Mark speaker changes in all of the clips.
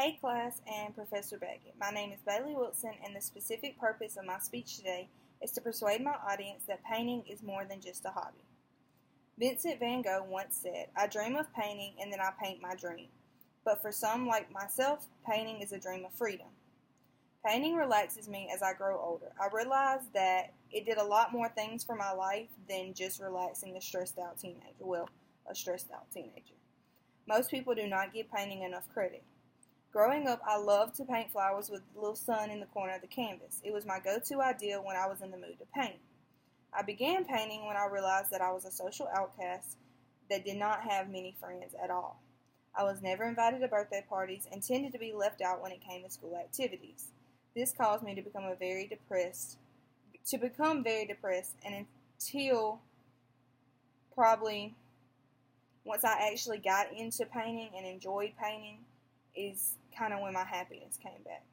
Speaker 1: Hey class and Professor Beckett. My name is Bailey Wilson and the specific purpose of my speech today is to persuade my audience that painting is more than just a hobby. Vincent van Gogh once said, "I dream of painting and then I paint my dream." But for some like myself, painting is a dream of freedom. Painting relaxes me as I grow older. I realize that it did a lot more things for my life than just relaxing a stressed out teenager. Most people do not give painting enough credit. Growing up, I loved to paint flowers with the little sun in the corner of the canvas. It was my go-to idea when I was in the mood to paint. I began painting when I realized that I was a social outcast that did not have many friends at all. I was never invited to birthday parties and tended to be left out when it came to school activities. This caused me to become very depressed, and until probably once I actually got into painting and enjoyed painting is kind of when my happiness came back.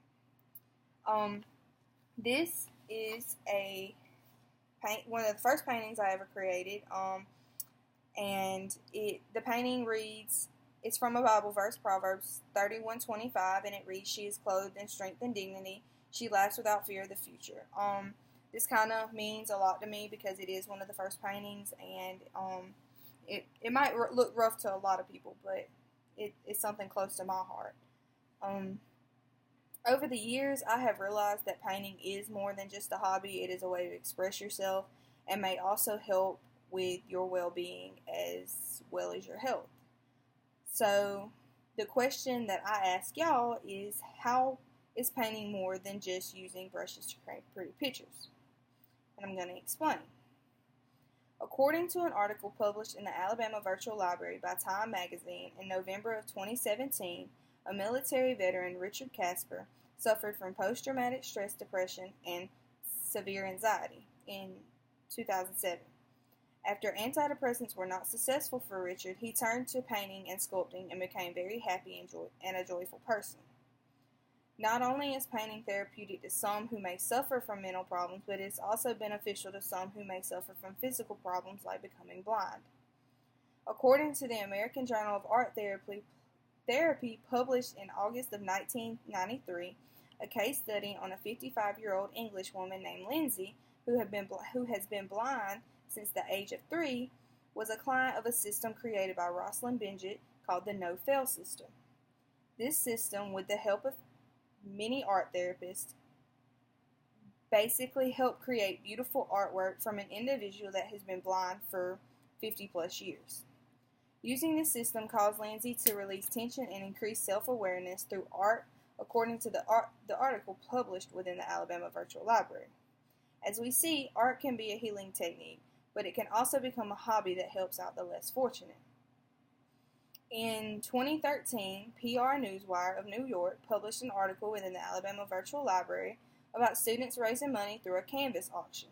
Speaker 1: This is one of the first paintings I ever created, and the painting reads, it's from a Bible verse, Proverbs 31:25, and it reads, "She is clothed in strength and dignity. She laughs without fear of the future." This kind of means a lot to me because it is one of the first paintings, and it might look rough to a lot of people, but it's something close to my heart. Over the years, I have realized that painting is more than just a hobby. It is a way to express yourself and may also help with your well-being as well as your health. So the question that I ask y'all is, how is painting more than just using brushes to create pretty pictures? And I'm going to explain. According to an article published in the Alabama Virtual Library by Time Magazine in November of 2017, a military veteran, Richard Casper, suffered from post-traumatic stress depression and severe anxiety in 2007. After antidepressants were not successful for Richard, he turned to painting and sculpting and became very happy and a joyful person. Not only is painting therapeutic to some who may suffer from mental problems, but it is also beneficial to some who may suffer from physical problems like becoming blind. According to the American Journal of Art Therapy published in August of 1993, a case study on a 55-year-old English woman named Lindsay, who has been blind since the age of 3, was a client of a system created by Rosalind Benjet called the No-Fail system. This system, with the help of many art therapists, basically help create beautiful artwork from an individual that has been blind for 50 plus years. Using this system caused Lindsay to release tension and increase self-awareness through art, according to the article published within the Alabama Virtual Library. As we see, art can be a healing technique, but it can also become a hobby that helps out the less fortunate. In 2013, PR Newswire of New York published an article within the Alabama Virtual Library about students raising money through a canvas auction.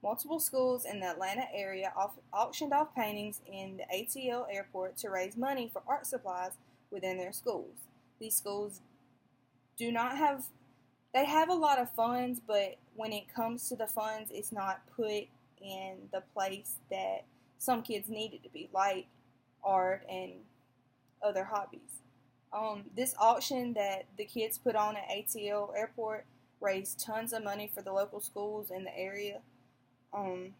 Speaker 1: Multiple schools in the Atlanta area auctioned off paintings in the ATL airport to raise money for art supplies within their schools. These schools they have a lot of funds, but when it comes to the funds, it's not put in the place that some kids need it to be, like art and other hobbies. This auction that the kids put on at ATL Airport raised tons of money for the local schools in the area, and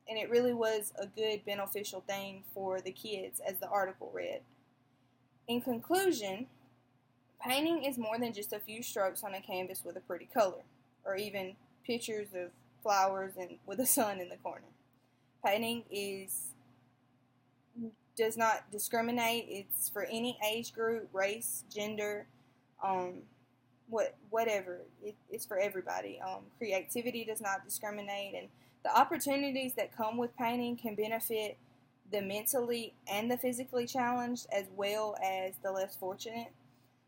Speaker 1: it really was a good beneficial thing for the kids, as the article read. In conclusion, painting is more than just a few strokes on a canvas with a pretty color, or even pictures of flowers and with the sun in the corner. Painting does not discriminate. It's for any age group, race, gender, whatever. It's for everybody. Creativity does not discriminate, and the opportunities that come with painting can benefit the mentally and the physically challenged as well as the less fortunate.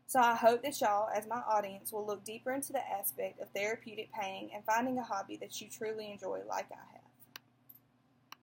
Speaker 1: So I hope that y'all, as my audience, will look deeper into the aspect of therapeutic painting and finding a hobby that you truly enjoy like I have.